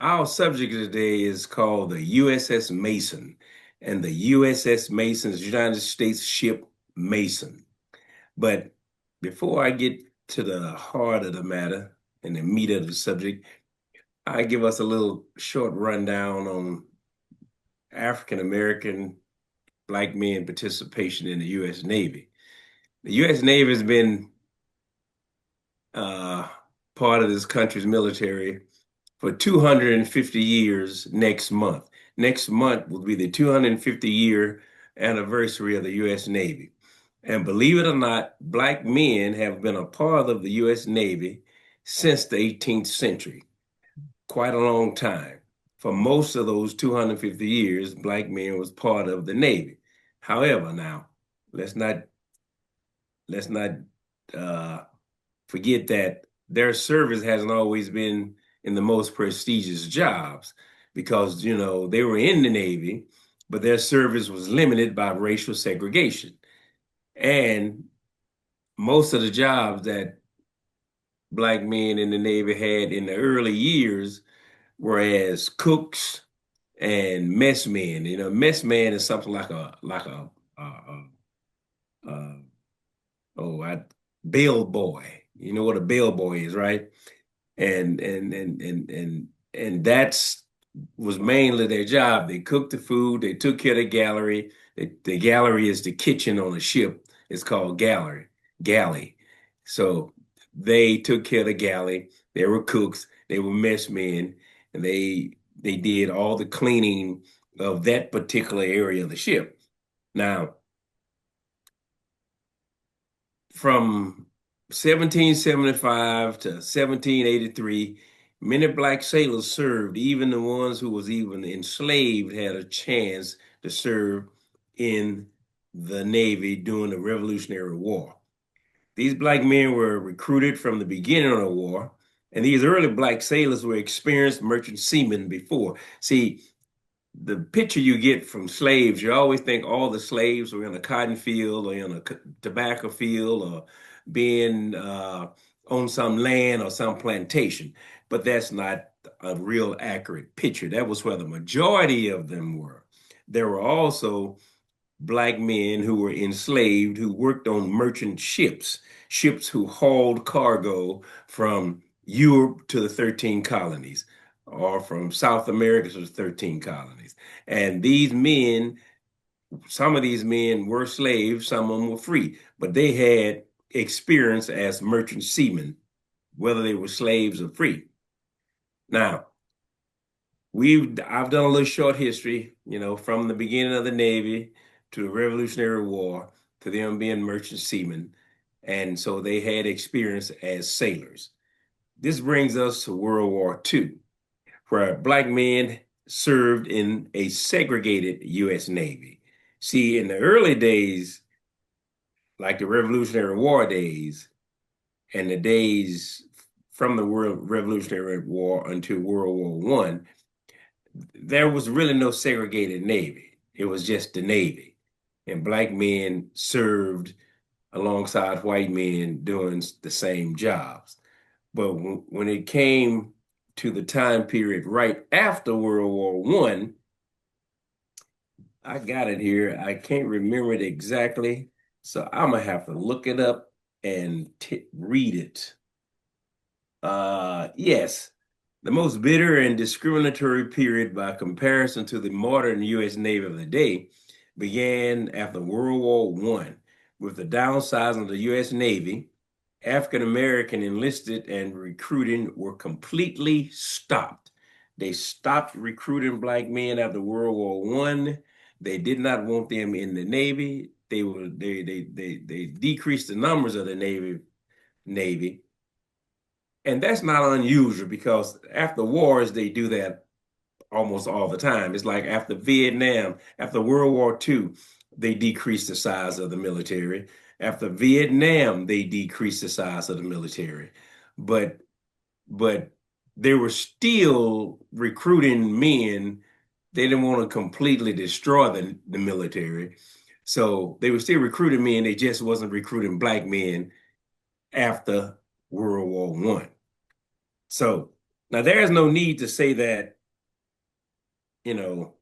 Our subject today is called the USS Mason, and the USS Mason is United States ship Mason. But before I get to the heart of the matter and the meat of the subject, I give us a little short rundown on African American black men participation in the U.S. Navy. The U.S. Navy has been uh, part of this country's military for 250 years next month. Next month will be the 250-year anniversary of the U.S. Navy. And believe it or not, black men have been a part of the U.S. Navy since the 18th century, quite a long time. For most of those 250 years, black men was part of the Navy. However, now let's not let's not uh, forget that their service hasn't always been in the most prestigious jobs because, they were in the Navy, but their service was limited by racial segregation. And most of the jobs that black men in the Navy had in the early years were as cooks and messmen. Messman is something uh, oh, I, bellboy. You know what a bellboy is, right? And that's was mainly their job. They cooked the food, they took care of the gallery. The gallery is the kitchen on a ship. It's called galley. So they took care of the galley. They were cooks, they were messmen, and they did all the cleaning of that particular area of the ship. Now, from 1775 to 1783, many black sailors served. Even the ones who was even enslaved had a chance to serve in the Navy during the Revolutionary War. These black men were recruited from the beginning of the war, and these early black sailors were experienced merchant seamen before. See, the picture you get from slaves, you always think all the slaves were in a cotton field or in a tobacco field or being on some land or some plantation. But that's not a real accurate picture. That was where the majority of them were. There were also black men who were enslaved who worked on merchant ships, ships who hauled cargo from Europe to the 13 colonies or from South America to the 13 colonies. And these men, some of these men were slaves, some of them were free, but they had experience as merchant seamen, whether they were slaves or free. Now, I've done a little short history, from the beginning of the Navy to the Revolutionary War to them being merchant seamen. And so they had experience as sailors. This brings us to World War II, where black men served in a segregated U.S. Navy. See, in the early days, like the Revolutionary War days and the days from the Revolutionary War until World War I, there was really no segregated Navy. It was just the Navy. And black men served alongside white men doing the same jobs. But when it came to the time period right after World War One, I got it here. I can't remember it exactly. So I'm gonna have to look it up and read it. Yes, the most bitter and discriminatory period by comparison to the modern U.S. Navy of the day began after World War One, with the downsizing of the U.S. Navy. African American enlisted and recruiting were completely stopped. They stopped recruiting black men after World War One. They did not want them in the Navy. They decreased the numbers of the Navy, and that's not unusual because after wars they do that almost all the time. It's like after Vietnam, after World War II, they decreased the size of the military. After Vietnam, they decreased the size of the military. But but they were still recruiting men. They didn't want to completely destroy the military. So they were still recruiting men. They just wasn't recruiting black men after World War One. So Now, there's no need to say that, you know,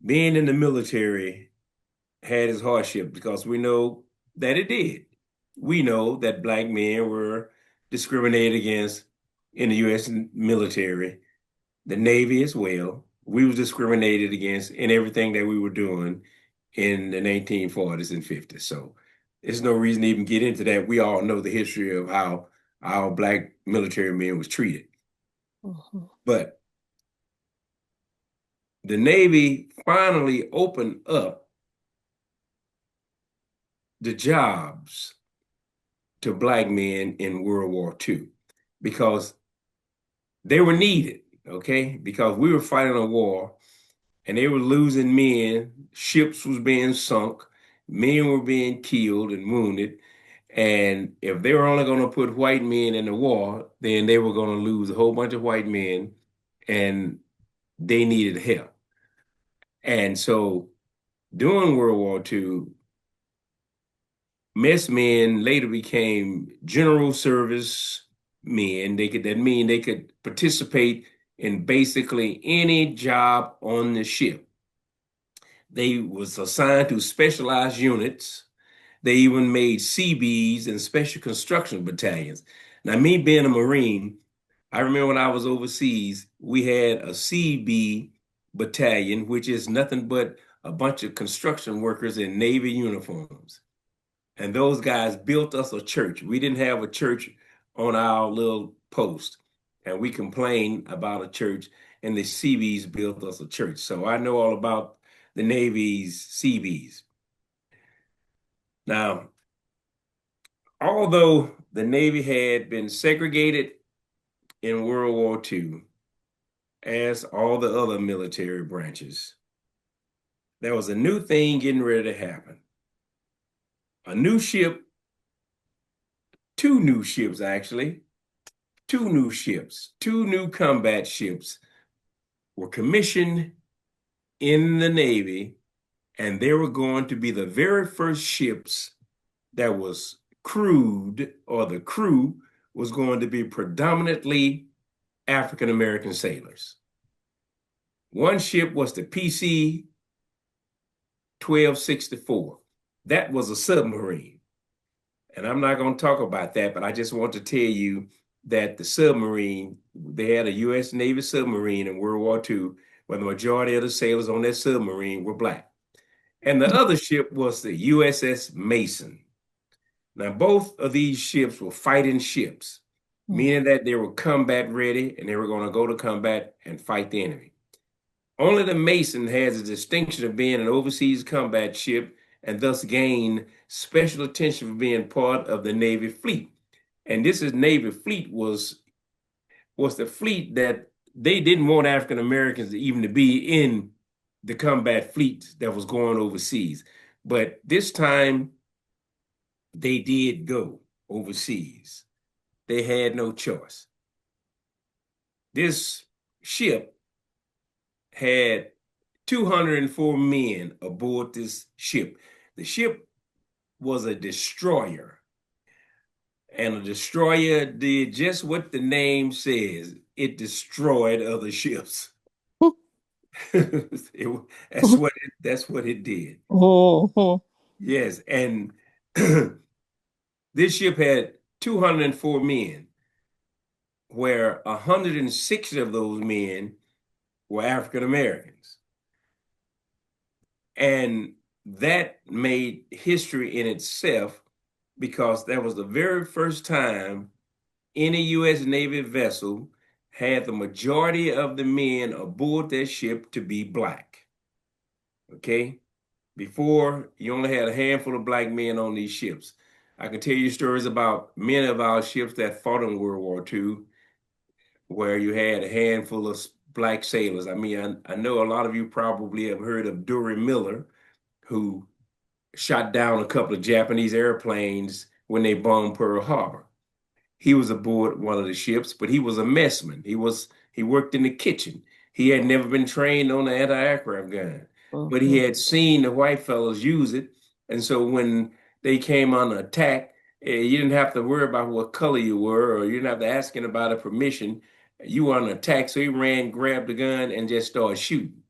being in the military had its hardship because we know that it did. We know that black men were discriminated against in the U.S. military, the Navy as well. We was discriminated against in everything that we were doing in the 1940s and 50s. So there's no reason to even get into that. We all know the history of how our black military men was treated. Mhm. But the Navy finally opened up the jobs to black men in World War II because they were needed, okay? Because we were fighting a war and they were losing men, ships was being sunk, men were being killed and wounded. And if they were only going to put white men in the war, then they were going to lose a whole bunch of white men and they needed help. And so during World War II, mess men later became general service men. That mean they could participate in basically any job on the ship. They was assigned to specialized units. They even made CBs and special construction battalions. Now, me being a Marine, I remember when I was overseas, we had a CB battalion, which is nothing but a bunch of construction workers in Navy uniforms. And those guys built us a church. We didn't have a church on our little post. And we complained about a church, and the CBs built us a church. So I know all about the Navy's CBs. Now, although the Navy had been segregated in World War II, as all the other military branches, there was a new thing getting ready to happen. A new ship, two new ships actually, two new combat ships were commissioned in the Navy, and they were going to be the very first ships that was crewed, or the crew was going to be predominantly African American sailors. One ship was the PC 1264. That was a submarine. And I'm not going to talk about that, but I just want to tell you that the submarine, they had a U.S. Navy submarine in World War II, where the majority of the sailors on that submarine were black. And the other ship was the USS Mason. Now, both of these ships were fighting ships, Mhm. meaning that they were combat ready and they were going to go to combat and fight the enemy. Only the Mason has the distinction of being an overseas combat ship and thus gained special attention for being part of the Navy fleet. And this is Navy fleet was the fleet that they didn't want African Americans even to be in the combat fleet that was going overseas. But this time they did go overseas. They had no choice. This ship had 204 men aboard this ship. The ship was a destroyer, and a destroyer did just what the name says. It destroyed other ships. That's what it did. Mhm. Yes, and this ship had 204 men, where 160 of those men were African Americans. And that made history in itself because that was the very first time any U.S. Navy vessel had the majority of the men aboard their ship to be black. Okay? Before, you only had a handful of black men on these ships. I can tell you stories about many of our ships that fought in World War II, where you had a handful of black sailors. I mean, I know a lot of you probably have heard of Dury Miller, who shot down a couple of Japanese airplanes when they bombed Pearl Harbor. He was aboard one of the ships, but he was a messman. He worked in the kitchen. He had never been trained on the anti-aircraft gun, but he Mhm. had seen the white fellows use it. And so when they came on attack, you didn't have to worry about what color you were, or you didn't have to ask anybody permission. You were on attack, so he ran, grabbed the gun, and just started shooting.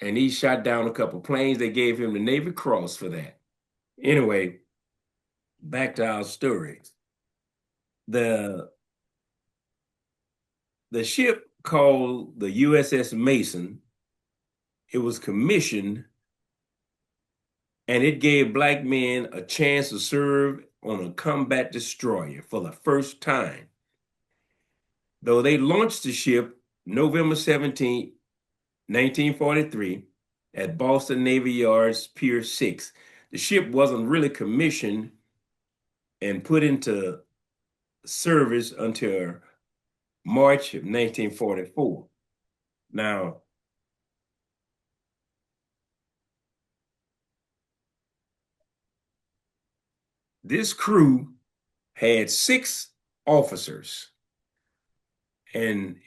And he shot down a couple planes. They gave him the Navy Cross for that. Anyway, back to our story. The the ship called the USS Mason, it was commissioned and it gave black men a chance to serve on a combat destroyer for the first time. Though they launched the ship November 17, 1943, at Boston Navy Yard's Pier 6, the ship wasn't really commissioned and put into service until March of 1944. Now, this crew had 6 officers, and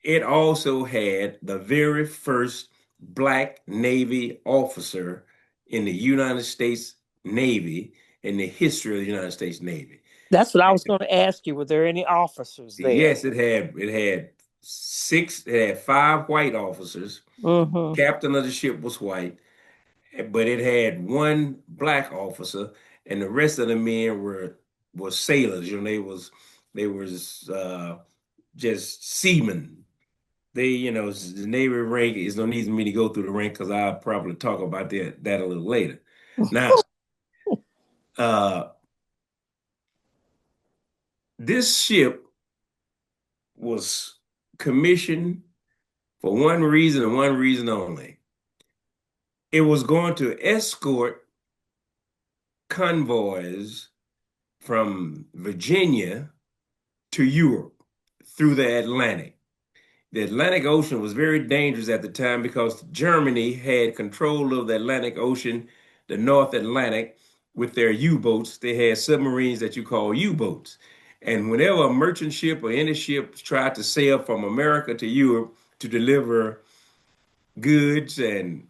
it also had the very first black Navy officer in the United States Navy in the history of the United States Navy. That's what I was going to ask you. Were there any officers there? Yes, it had 5 white officers. Mm-hmm. Captain of the ship was white, but it had 1 black officer, and the rest of the men were sailors. They was just seamen. The Navy rank is no need for me to go through the rank because I'll probably talk about that a little later. Now, uh, this ship was commissioned for one reason and one reason only. It was going to escort convoys from Virginia to Europe through the Atlantic. The Atlantic Ocean was very dangerous at the time because Germany had control of the Atlantic Ocean, the North Atlantic, with their U-boats. They had submarines that you call U-boats. And whenever a merchant ship or any ship tried to sail from America to Europe to deliver goods and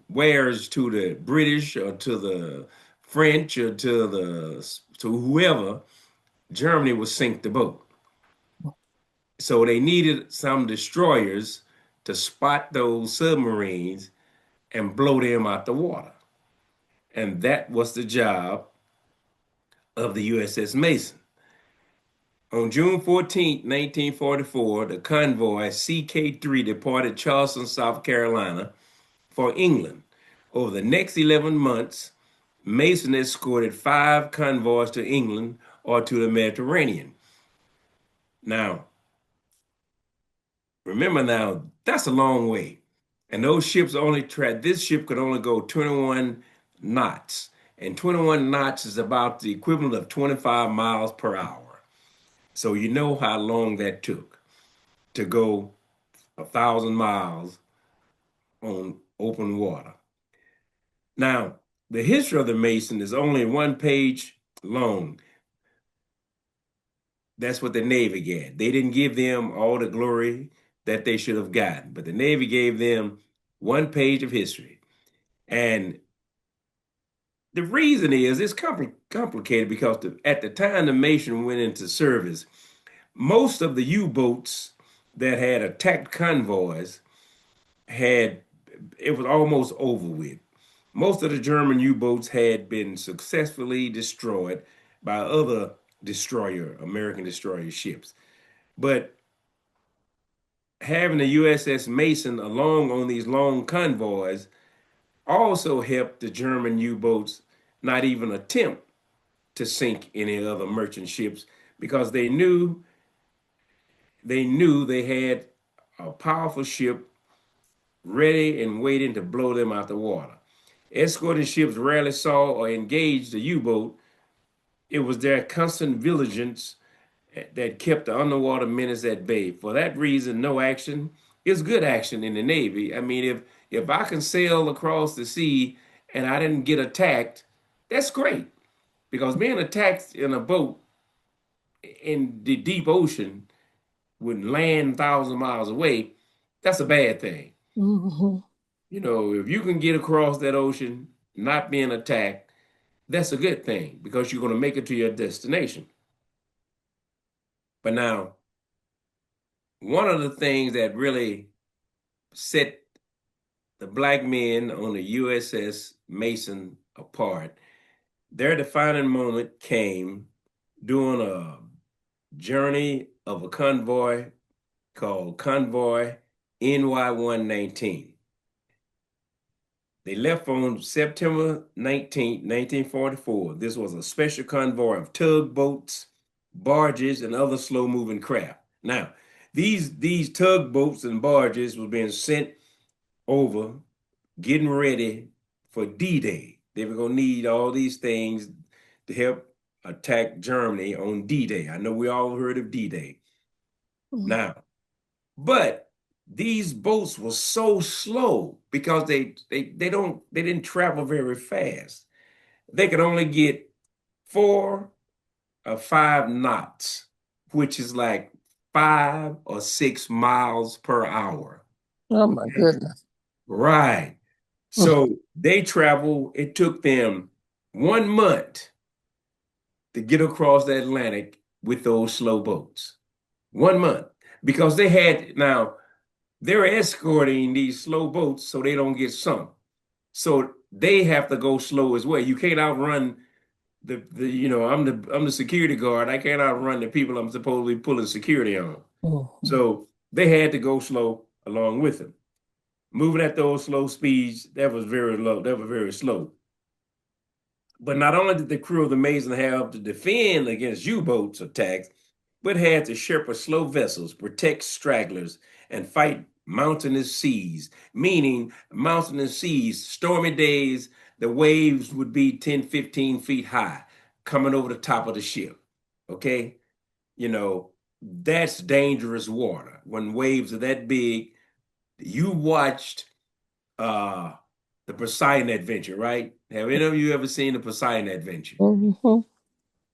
wares to the British or to the French or to whoever, Germany would sink the boat. So they needed some destroyers to spot those submarines and blow them out the water. And that was the job of the USS Mason. On June 14, 1944, the convoy CK-3 departed Charleston, South Carolina for England. Over the next 11 months, Mason escorted 5 convoys to England or to the Mediterranean. Now, remember now, that's a long way. And those ships this ship could only go 21 knots. And 21 knots is about the equivalent of 25 miles per hour. So you know how long that took to go 1,000 miles on open water. Now, the history of the Mason is only 1 page long. That's what the Navy got. They didn't give them all the glory that they should have gotten, but the Navy gave them 1 page of history. And the reason is it's complicated because at the time the Mason went into service, most of the U-boats that had attacked convoys had it was almost over with. Most of the German U-boats had been successfully destroyed by other American destroyer ships. But having the USS Mason along on these long convoys also helped the German U-boats not even attempt to sink any other merchant ships because they knew they had a powerful ship ready and waiting to blow them out the water. Escorting ships rarely saw or engaged the U-boat. It was their constant vigilance that kept the underwater menace at bay. For that reason, no action is good action in the Navy. I mean, if I can sail across the sea and I didn't get attacked, that's great. Because being attacked in a boat in the deep ocean with land 1,000 miles away, that's a bad thing. Mm-hmm. If you can get across that ocean not being attacked, that's a good thing because you're going to make it to your destination. But now, one of the things that really set the black men on the USS Mason apart, their defining moment came during a journey of a convoy called Convoy NY-119. They left on September 19th, 1944. This was a special convoy of tugboats, barges, and other slow-moving craft. Now, these tugboats and barges were being sent over, getting ready for D-Day. They were gonna need all these things to help attack Germany on D-Day. I know we all heard of D-Day. Mhm. Now, but these boats were so slow because they didn't travel very fast. They could only get 4 or 5 knots, which is like 5 or 6 miles per hour. Oh my goodness. Right. Mm. So they travel, it took them 1 month to get across the Atlantic with those slow boats. 1 month. Because they had, now, they're escorting these slow boats so they don't get sunk. So they have to go slow as well. You can't outrun I'm the security guard. I can't outrun the people I'm supposed to be pulling security on. Mhm. So they had to go slow along with them. Moving at those slow speeds, that was very low. That was very slow. But not only did the crew of the Mason have to defend against U-boats attacks, but had to shepherd slow vessels, protect stragglers, and fight mountainous seas. Meaning, mountainous seas, stormy days, the waves would be 10, 15 feet high coming over the top of the ship. Okay? You know, that's dangerous water. When waves are that big, you watched uh the Poseidon Adventure, right? Have any of you ever seen the Poseidon Adventure? Mhm.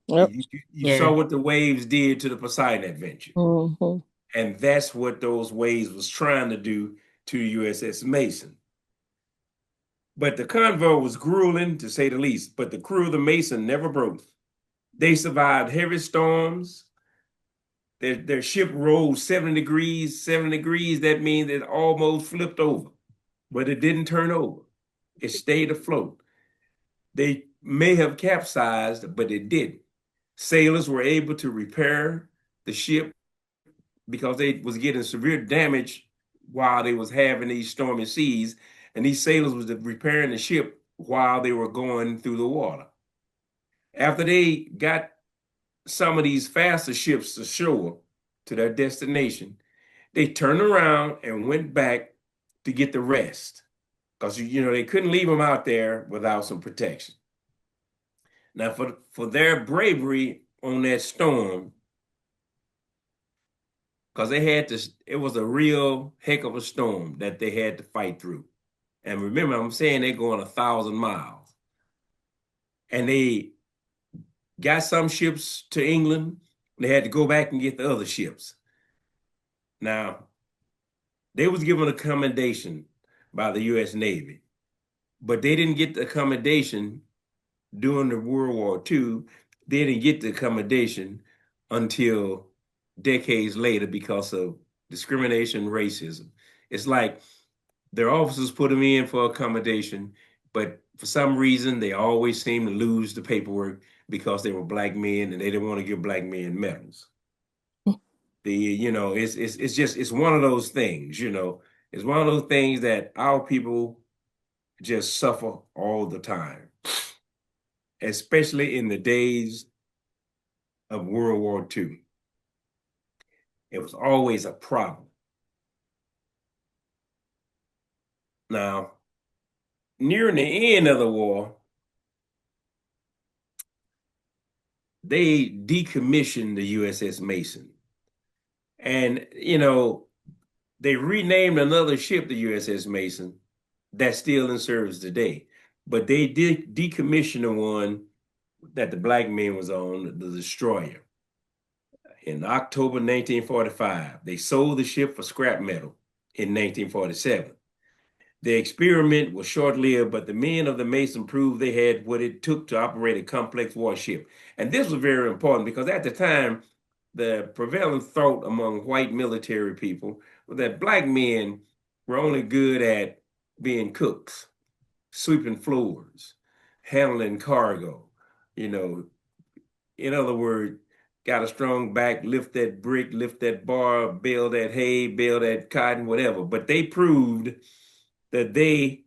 Yep. You saw Yeah. what the waves did to the Poseidon Adventure. Mhm. And that's what those waves was trying to do to USS Mason. But the convoy was grueling, to say the least. But the crew of the Mason never broke. They survived heavy storms. Their ship rose 7 degrees. 7 degrees, that means it almost flipped over, but it didn't turn over. It stayed afloat. They may have capsized, but it didn't. Sailors were able to repair the ship because they was getting severe damage while they was having these stormy seas, and these sailors was repairing the ship while they were going through the water. After they got some of these faster ships to shore to their destination, they turned around and went back to get the rest because they couldn't leave them out there without some protection. Now, for their bravery on that storm, because it was a real heck of a storm that they had to fight through. And remember, I'm saying they're going 1,000 miles, and they got some ships to England. They had to go back and get the other ships. Now, they was given a commendation by the U.S. Navy, but they didn't get the commendation during the World War II. They didn't get the commendation until decades later because of discrimination, racism. It's like their officers put them in for accommodation, but for some reason they always seem to lose the paperwork because they were black men and they didn't want to give black men medals. It's one of those things. It's one of those things that our people just suffer all the time, especially in the days of World War II. It was always a problem. Now, nearing the end of the war, they decommissioned the USS Mason. And, they renamed another ship, the USS Mason, that's still in service today. But they did decommission the one that the black man was on, the destroyer. In October 1945, they sold the ship for scrap metal in 1947. The experiment was short-lived, but the men of the Mason proved they had what it took to operate a complex warship. And this was very important because at the time, the prevailing thought among white military people was that black men were only good at being cooks, sweeping floors, handling cargo. You know, in other words, got a strong back, lift that brick, lift that bar, bale that hay, bale that cotton, whatever. But they proved that they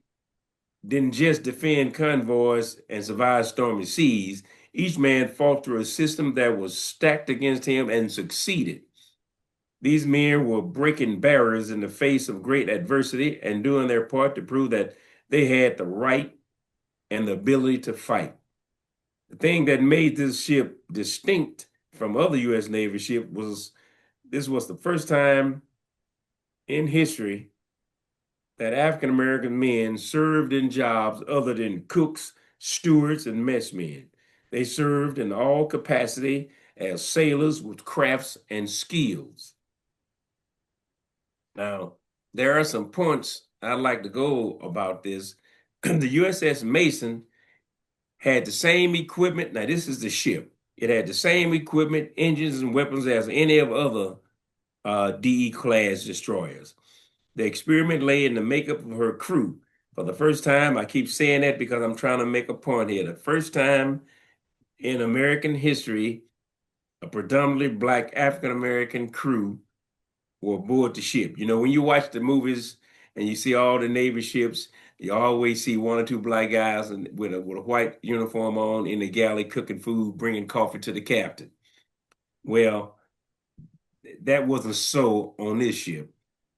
didn't just defend convoys and survive stormy seas. Each man fought through a system that was stacked against him and succeeded. These men were breaking barriers in the face of great adversity and doing their part to prove that they had the right and the ability to fight. The thing that made this ship distinct from other U.S. Navy ships was this was the first time in history that African American men served in jobs other than cooks, stewards, and messmen. They served in all capacity as sailors with crafts and skills. Now, there are some points I'd like to go about this. The USS Mason had the same equipment. Now, this is the ship. It had the same equipment, engines, and weapons as any of other DE class destroyers. The experiment lay in the makeup of her crew. For the first time, I keep saying that because I'm trying to make a point here. The first time in American history, a predominantly black African American crew were aboard the ship. You know, when you watch the movies and you see all the Navy ships, you always see one or two black guys and with a white uniform on in the galley cooking food, bringing coffee to the captain. Well, that wasn't so on this ship.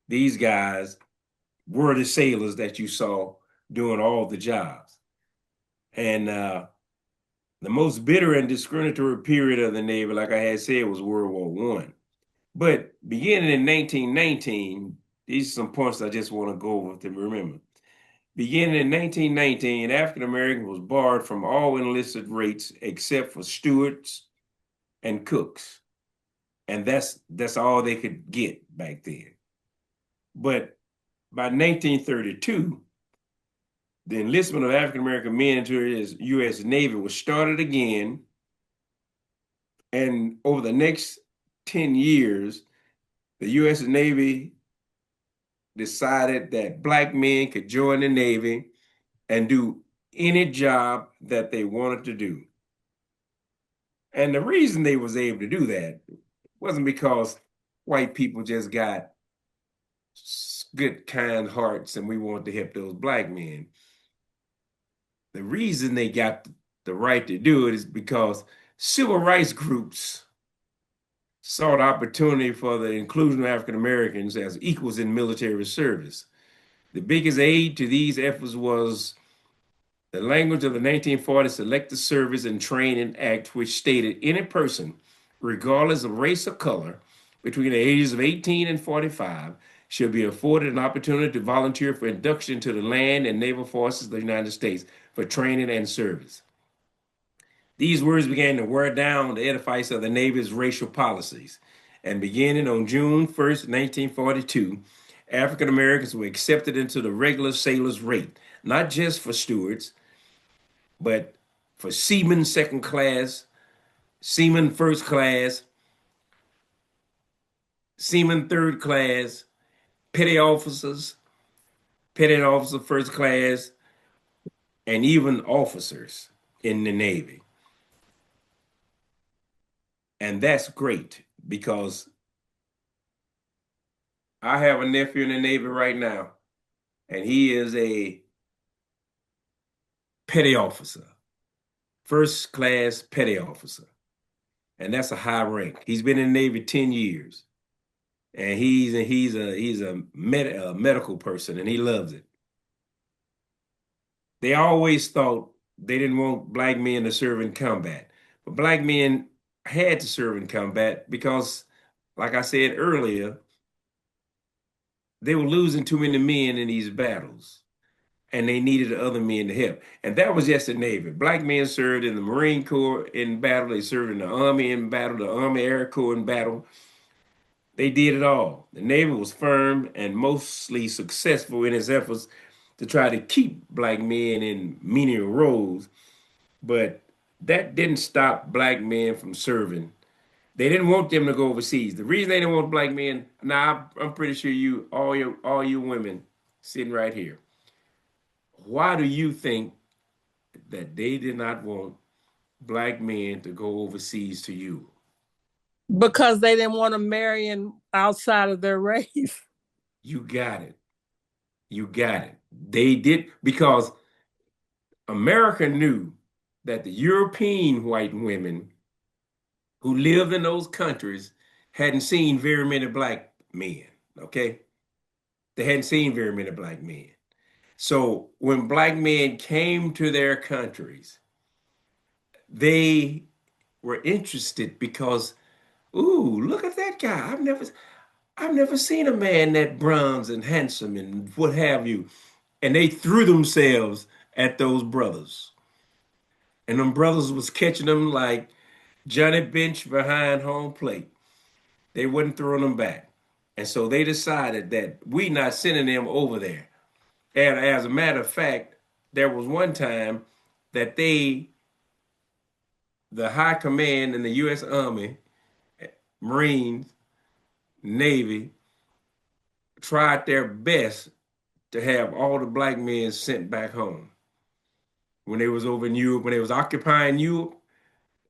These guys were the sailors that you saw doing all the jobs. And the most bitter and discriminatory period of the Navy, like I had said, was World War One. But beginning in 1919, these are some points I just want to go over to remember. Beginning in 1919, African Americans was barred from all enlisted rates except for stewards and cooks. And that's all they could get back then. But by 1932, the enlistment of African American men into the U.S. Navy was started again. And over the next 10 years, the U.S. Navy decided that black men could join the Navy and do any job that they wanted to do. And the reason they was able to do that wasn't because white people just got good, kind hearts and we wanted to help those black men. The reason they got the right to do it is because civil rights groups sought opportunity for the inclusion of African Americans as equals in military service. The biggest aid to these efforts was the language of the 1940 Selective Service and Training Act, which stated any person, regardless of race or color, between the ages of 18 and 45, should be afforded an opportunity to volunteer for induction to the land and naval forces of the United States for training and service. These words began to wear down the edifice of the Navy's racial policies. And beginning on June 1st, 1942, African Americans were accepted into the regular sailors' rate, not just for stewards, but for seamen second class, seamen first class, seamen third class, petty officers, petty officer first class, and even officers in the Navy. And that's great because I have a nephew in the Navy right now, and he is a petty officer, first class petty officer. And that's a high rank. He's been in the Navy 10 years. And he's a medical person and he loves it. They always thought they didn't want black men to serve in combat, but black men had to serve in combat because, like I said earlier, they were losing too many men in these battles, and they needed other men to help. And that was just the Navy. Black men served in the Marine Corps in battle. They served in the Army in battle, the Army Air Corps in battle. They did it all. The Navy was firm and mostly successful in its efforts to try to keep black men in menial roles, but that didn't stop black men from serving. They didn't want them to go overseas. The reason they didn't want black men, now I'm pretty sure all you women sitting right here. Why do you think that they did not want black men to go overseas to you? Because they didn't want to marry in outside of their race. You got it. You got it. They did because America knew that the European white women who lived in those countries hadn't seen very many black men. Okay. They hadn't seen very many black men. So when black men came to their countries, they were interested because, ooh, look at that guy. I've never seen a man that bronze and handsome and what have you. And they threw themselves at those brothers. And them brothers was catching them like Johnny Bench behind home plate. They wasn't throwing them back. And so they decided that we not sending them over there. And as a matter of fact, there was one time that the high command in the U.S. Army, Marines, Navy, tried their best to have all the black men sent back home. When they was over in Europe, when they was occupying Europe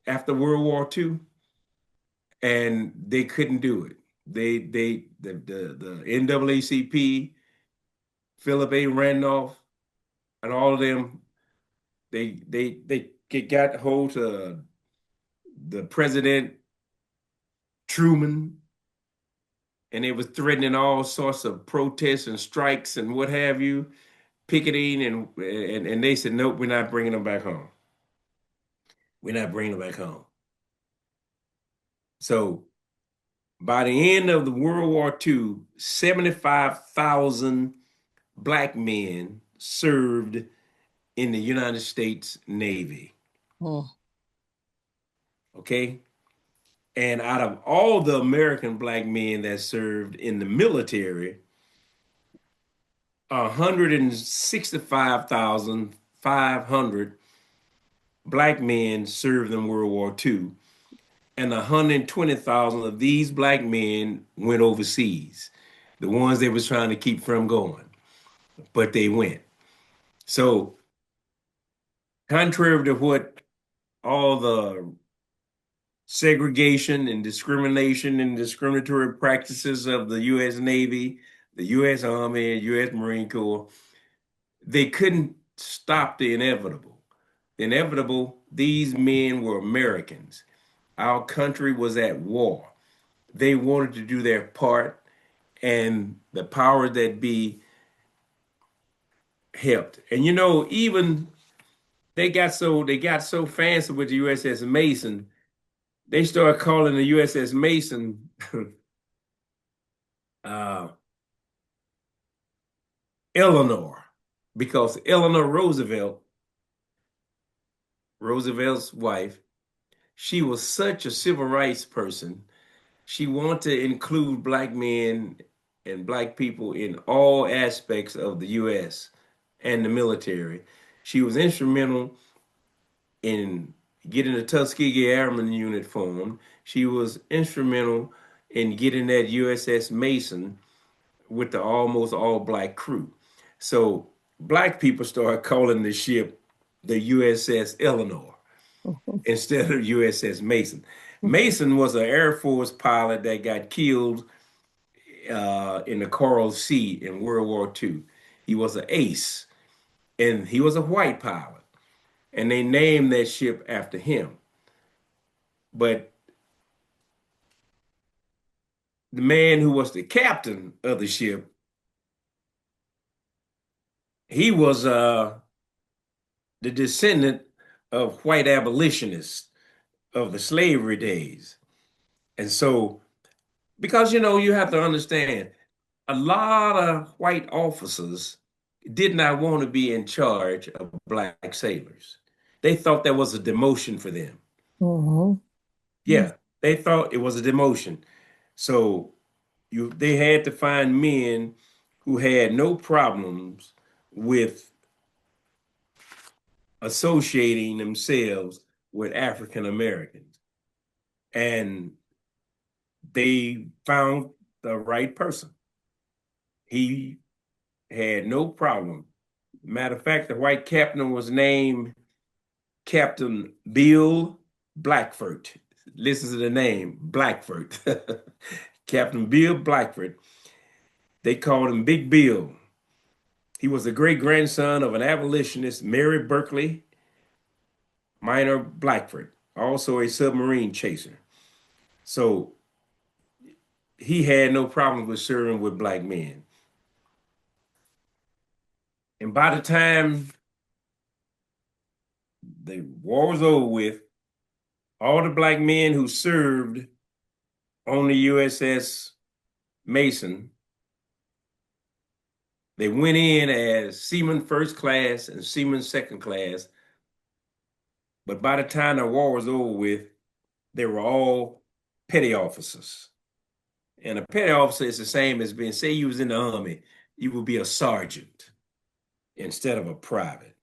after World War II, and they couldn't do it. The NAACP, Philip A. Randolph, and all of them, they got hold of the President Truman, and they was threatening all sorts of protests and strikes and what have you, picketing, and they said, nope, we're not bringing them back home. We're not bringing them back home. So by the end of the World War II, 75,000 black men served in the United States Navy. Hmm. Okay. And out of all the American black men that served in the military, 165,500 black men served in World War II, and 120,000 of these black men went overseas, the ones they was trying to keep from going, but they went. So, contrary to what all the segregation and discrimination and discriminatory practices of the U.S. Navy, the U.S. Army, and U.S. Marine Corps, they couldn't stop the inevitable. The inevitable, these men were Americans. Our country was at war. They wanted to do their part, and the power that be helped. And even they got so fancy with the USS Mason, they started calling the USS Mason uh, Eleanor, because Eleanor Roosevelt, Roosevelt's wife, she was such a civil rights person. She wanted to include black men and black people in all aspects of the U.S. and the military. She was instrumental in getting the Tuskegee Airmen Unit formed. She was instrumental in getting that USS Mason with the almost all black crew. So black people started calling the ship the USS Eleanor instead of USS Mason. Mason was an Air Force pilot that got killed in the Coral Sea in World War II. He was an ace, and he was a white pilot, and they named that ship after him. But the man who was the captain of the ship, he was the descendant of white abolitionists of the slavery days. And so, because you have to understand, a lot of white officers did not want to be in charge of black sailors. They thought that was a demotion for them. Mhm. Yeah, they thought it was a demotion. So they had to find men who had no problems with associating themselves with African Americans. And they found the right person. He had no problem. Matter of fact, the white captain was named Captain Bill Blackford. Listen to the name, Blackford. Captain Bill Blackford. They called him Big Bill. He was the great grandson of an abolitionist, Mary Berkeley Minor Blackford, also a submarine chaser. So he had no problem with serving with black men. And by the time the war was over with, all the black men who served on the USS Mason, they went in as seaman first class and seaman second class. But by the time the war was over with, they were all petty officers. And a petty officer is the same as being, say you was in the army, you would be a sergeant instead of a private.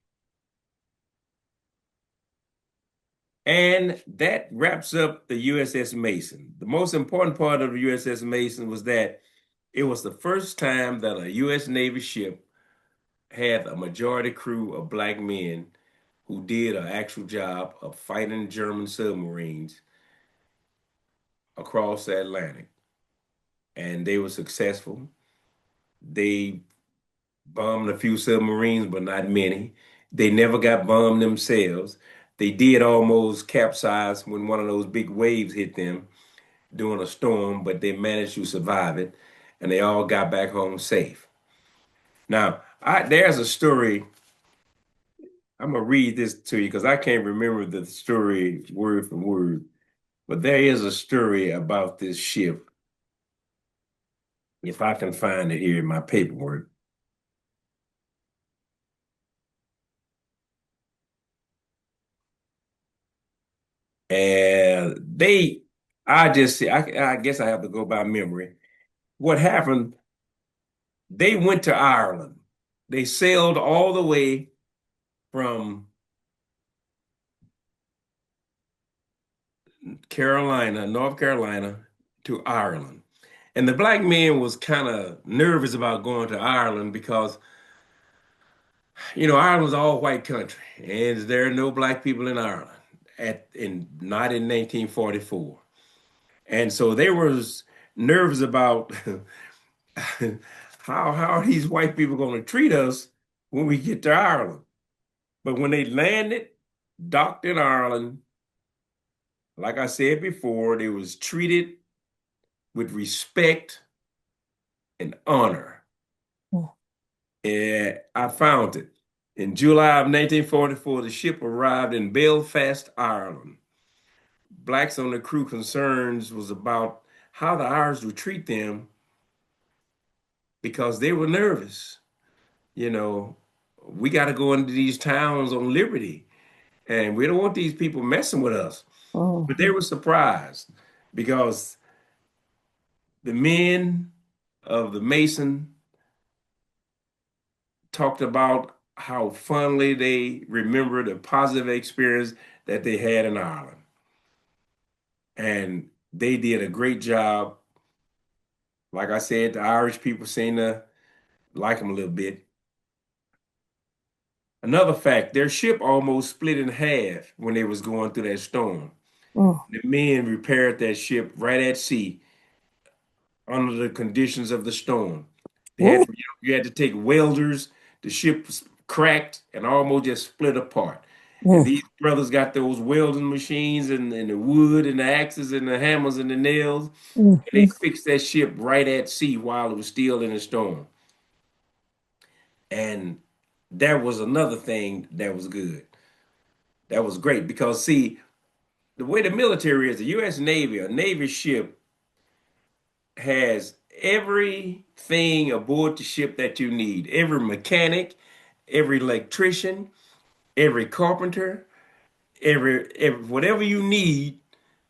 And that wraps up the USS Mason. The most important part of the USS Mason was that it was the first time that a U.S. Navy ship had a majority crew of black men who did an actual job of fighting German submarines across the Atlantic. And they were successful. They bombed a few submarines, but not many. They never got bombed themselves. They did almost capsize when one of those big waves hit them during a storm, but they managed to survive it, and they all got back home safe. Now, there's a story. I'm gonna read this to you because I can't remember the story word for word, but there is a story about this ship. If I can find it here in my paperwork. And I guess I have to go by memory. What happened, they went to Ireland. They sailed all the way from Carolina, North Carolina, to Ireland. And the black man was kind of nervous about going to Ireland because, Ireland's all white country, and there are no black people in Ireland not in 1944. And so they was nervous about how are these white people going to treat us when we get to Ireland. But when they landed, docked in Ireland, like I said before, they was treated with respect and honor. Oh. And I found it. In July of 1944, the ship arrived in Belfast, Ireland. Blacks on the crew concerns was about how the Irish would treat them because they were nervous. You know, we got to go into these towns on liberty, and we don't want these people messing with us. Oh. But they were surprised because the men of the Mason talked about how fondly they remember the positive experience that they had in Ireland. And they did a great job. Like I said, the Irish people seem to like them a little bit. Another fact, their ship almost split in half when they was going through that storm. Oh. The men repaired that ship right at sea under the conditions of the storm. They had Oh. you had to take welders. The ship was cracked and almost just split apart. And Oh. these brothers got those welding machines and the wood and the axes and the hammers and the nails. And they Mhm. fixed that ship right at sea while it was still in a storm. And that was another thing that was good. That was great because see, the way the military is, the U.S. Navy, a Navy ship has everything aboard the ship that you need. Every mechanic, every electrician, every carpenter, every whatever you need,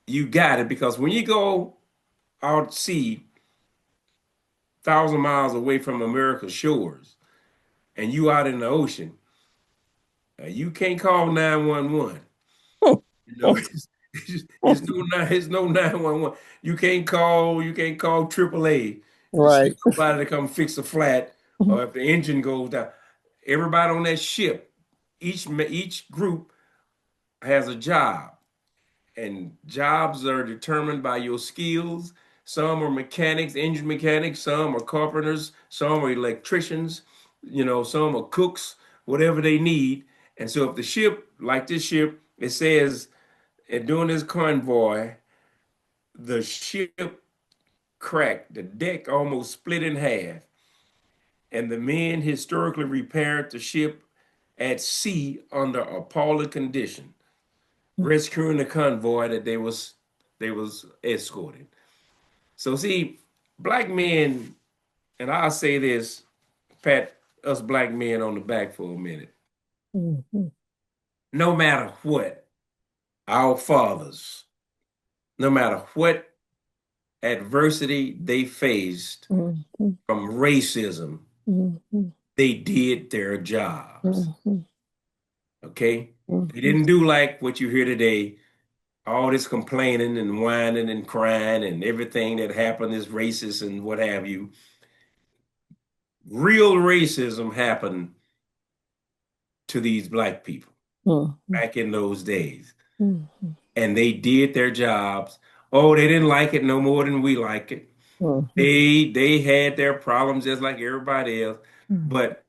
you got it. Because when you go out at sea, 1,000 miles away from America's shores, and you out in the ocean, you can't call 911. Oh. You know, Oh. It's no 911. You can't call AAA to send Right. somebody to come fix a flat or if the engine goes down. Everybody on that ship, each group has a job, and jobs are determined by your skills. Some are mechanics, engine mechanics, some are carpenters, some are electricians, some are cooks, whatever they need. And so if the ship, like this ship, it says, and during this convoy, the ship cracked, the deck almost split in half, and the men historically repaired the ship at sea under appalling condition, rescuing the convoy that they was escorting. So see, black men, and I'll say this, pat us black men on the back for a minute. Mhm. No matter what, our fathers, no matter what adversity they faced Mhm. from racism, Mhm. they did their jobs. Mhm. Okay? They Mhm. didn't do like what you hear today, all this complaining and whining and crying and everything that happened is racist and what have you. Real racism happened to these black people Mhm. back in those days. Mhm. And they did their jobs. Oh, they didn't like it no more than we like it. Mhm. They had their problems just like everybody else, but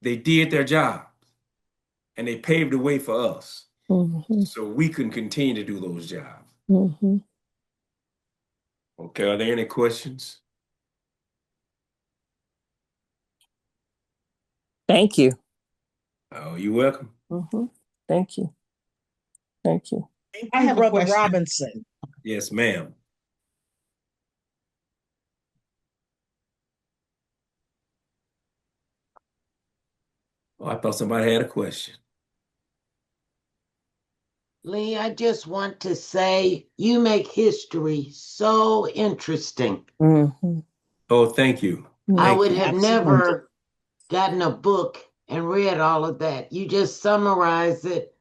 they did their job and they paved the way for us Mhm. so we can continue to do those jobs. Mhm. Okay, are there any questions? Thank you. Oh, you're welcome. Mhm. Thank you. Thank you. I have Brother a question. Robinson. Yes, ma'am. Oh, I thought somebody had a question. Lee, I just want to say you make history so interesting. Mm-hmm. Oh, thank you. I Thank would you. have Absolutely. never gotten a book and read all of that. You just summarize it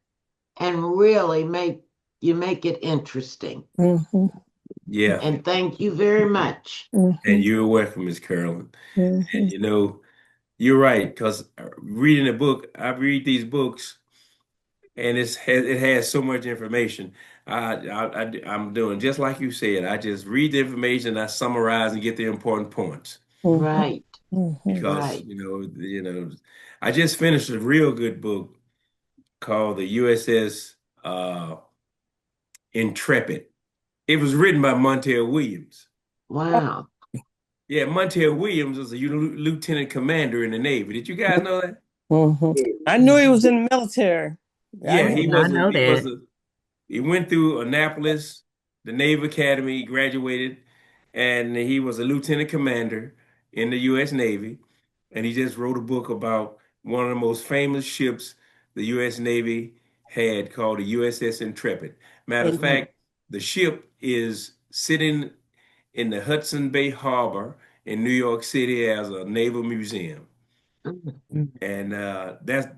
and really make it interesting. Mm-hmm. Yeah, And thank you very much. Mm-hmm. and you're welcome, Miss Carolyn. Mm-hmm. And you're right, because reading a book, I read these books, and it has so much information. I'm doing just like you said. I just read the information, I summarize and get the important points. Mm-hmm. Right, Mm-hmm. Because right. I just finished a real good book called the USS Intrepid. It was written by Montel Williams. Wow. Yeah, Montel Williams was a lieutenant commander in the Navy. Did you guys know that? Mm-hmm. I knew he was in the military. I Yeah, I knew. did not know he was that. a he went through Annapolis, the Naval Academy, graduated, and he was a lieutenant commander in the U.S. Navy. And he just wrote a book about one of the most famous ships the U.S. Navy had called the USS Intrepid. Matter of And fact, the ship is sitting in the Hudson Bay Harbor in New York City as a naval museum. Mhm. And that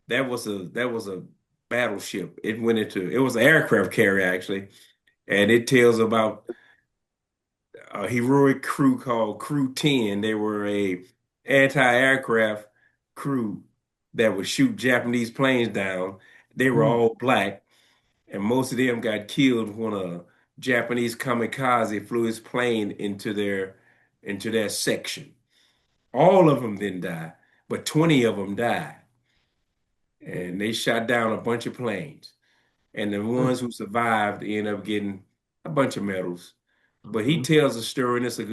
that was a battleship. It was an aircraft carrier actually, and it tells about a heroic crew called Crew 10. They were a anti-aircraft crew that would shoot Japanese planes down. They were Mm. all black, and most of them got killed when a Japanese kamikaze flew his plane into their section. All of them didn't die, but 20 of them died, and they shot down a bunch of planes. And the ones who survived end up getting a bunch of medals. But he Mhm. tells a story, and it's a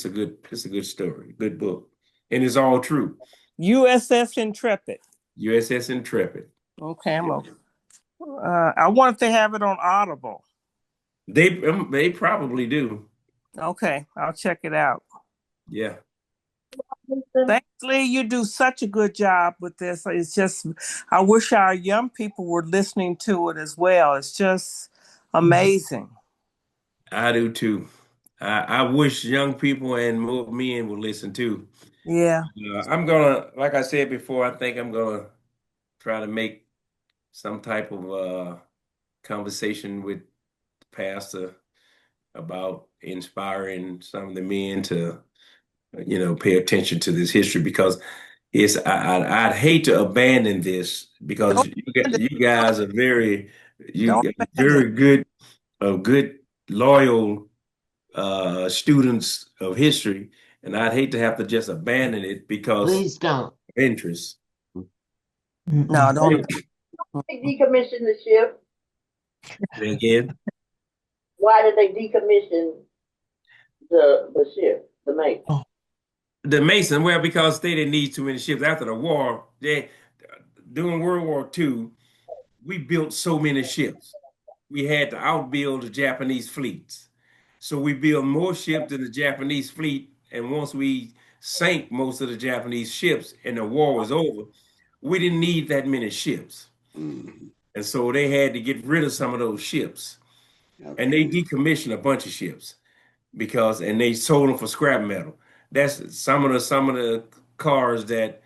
good story, good book, and it's all true. USS Intrepid. USS Intrepid. Okay, I wonder if they have it on Audible. They probably do. Okay, I'll check it out. Yeah. Thanks, Lee. You do such a good job with this. It's just, I wish our young people were listening to it as well. It's just amazing. I do too. I wish young people and more men would listen too. Yeah. I'm gonna, like I said before, I think I'm gonna try to make some type of conversation with the pastor about inspiring some of the men to, pay attention to this history because I'd hate to abandon this because Don't you guys are don't abandon. very good, good loyal students of history, and I'd hate to have to just abandon it because Please don't. of interest. No, don't. They decommission the ship. Say again, Why did they decommission the ship, the Mason? the Mason. Well, because they didn't need too many ships after the war. During World War II, we built so many ships. We had to outbuild the Japanese fleets. So we built more ships than the Japanese fleet. And once we sank most of the Japanese ships and the war was over, we didn't need that many ships. And so they had to get rid of some of those ships. And they decommissioned a bunch of ships and they sold them for scrap metal. That's some of the cars that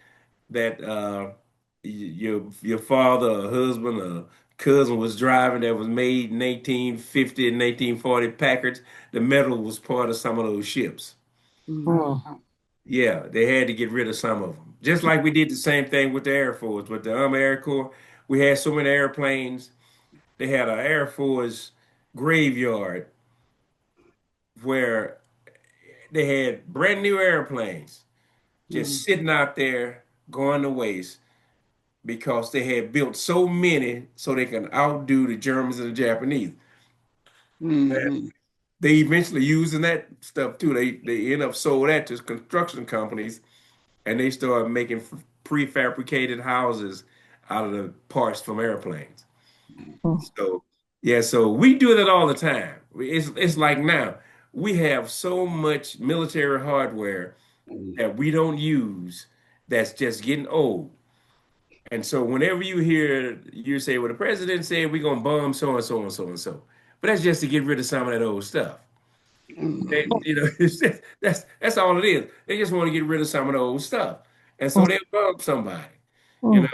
your father or husband or cousin was driving that was made in 1850 and 1840 Packards. The metal was part of some of those ships. Mm. Yeah, they had to get rid of some of them. Just like we did the same thing with the Air Force, with the Air Corps. We had so many airplanes. They had an Air Force graveyard where they had brand new airplanes just sitting out there going to waste because they had built so many so they can outdo the Germans and the Japanese. And they eventually using that stuff too. They end up sold that to construction companies and they started making prefabricated houses out of the parts from airplanes. So yeah, so we do that all the time. It's like now we have so much military hardware that we don't use that's just getting old. And so whenever you say, well, the president said we're gonna bomb so and so and so and so, but that's just to get rid of some of that old stuff. That's all it is. They just want to get rid of some of the old stuff, and so they'll bomb somebody. You know,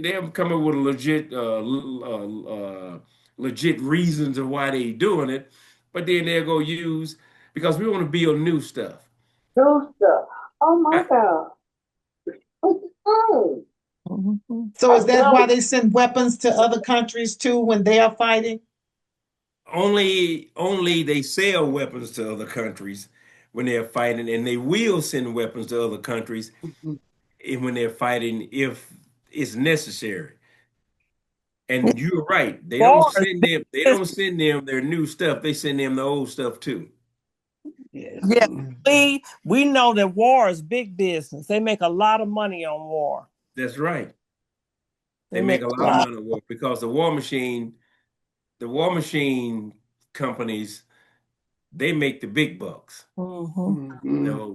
they'll come up with a legit reasons of why they doing it, but then they'll go use because we want to build new stuff. New stuff. Oh my God. Oh, So is that why they send weapons to other countries too when they are fighting? Only they sell weapons to other countries when they're fighting, and they will send weapons to other countries when they're fighting if it's necessary. And you're right. They don't Wars, send them. They don't send them their new stuff. They send them the old stuff too. yeah, we know that war is big business. They make a lot of money on war. That's right. They They make make a a lot of lot. money on war because the war machine companies, they make the big bucks. No, they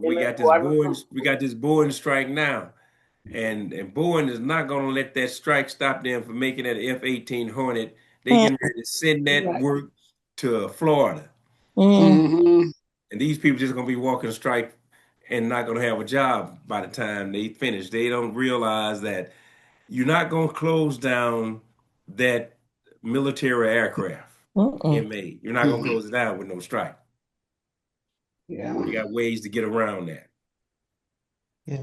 we make got this water. Boeing strike now. And Boeing is not going to let that strike stop them from making that F-18 Hornet. They getting ready to send that Right. work to Florida. And these people just going to be walking strike and not going to have a job by the time they finish. They don't realize that you're not going to close down that military aircraft being made. You're not going to close it down with no strike. You got ways to get around that. Yeah.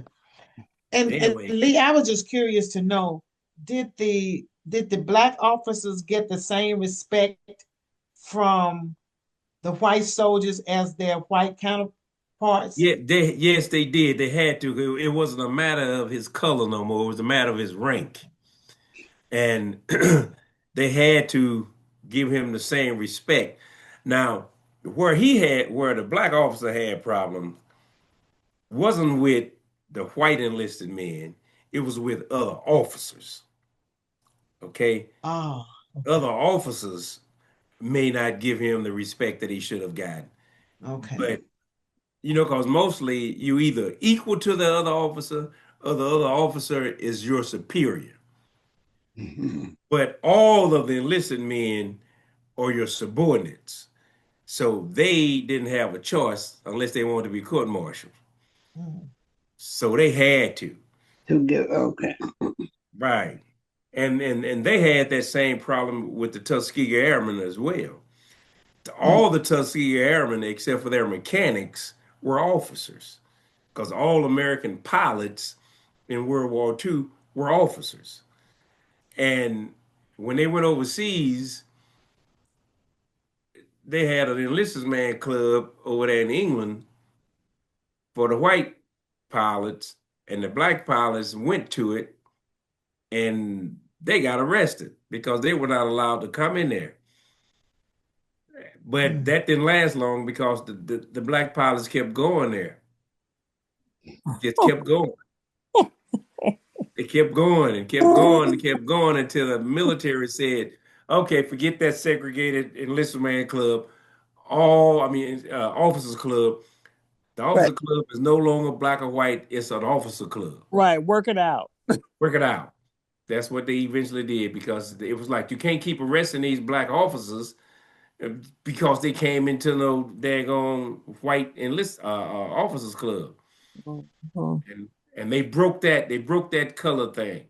And Anyway, Lee, I was just curious to know, did the black officers get the same respect from the white soldiers as their white counterparts? yeah, yes, they did. They had to. It wasn't a matter of his color no more. It was a matter of his rank. And they had to give him the same respect. Now, where the black officer had problems wasn't with the white enlisted men, it was with other officers. Okay? Oh, Other officers may not give him the respect that he should have gotten. okay. But, because mostly you either equal to the other officer or the other officer is your superior. But all of the enlisted men are your subordinates. So they didn't have a choice unless they wanted to be court-martialed. So they had to. To get okay. Right. And they had that same problem with the Tuskegee Airmen as well. Mm. All the Tuskegee Airmen, except for their mechanics, were officers because all American pilots in World War II were officers. And when they went overseas, they had an enlisted man club over there in England for the white pilots, and the black pilots went to it and they got arrested because they were not allowed to come in there. But Mm. that didn't last long because the black pilots kept going there, just kept going. They kept going and kept going and kept going until the military said, okay, forget that segregated enlisted man club. Officers club. The officer Right. club is no longer black or white. It's an officer club. Right. Work it out. Work it out. That's what they eventually did because it was like you can't keep arresting these black officers because they came into no daggone white enlist officers club, Mhm. and they broke that color thing.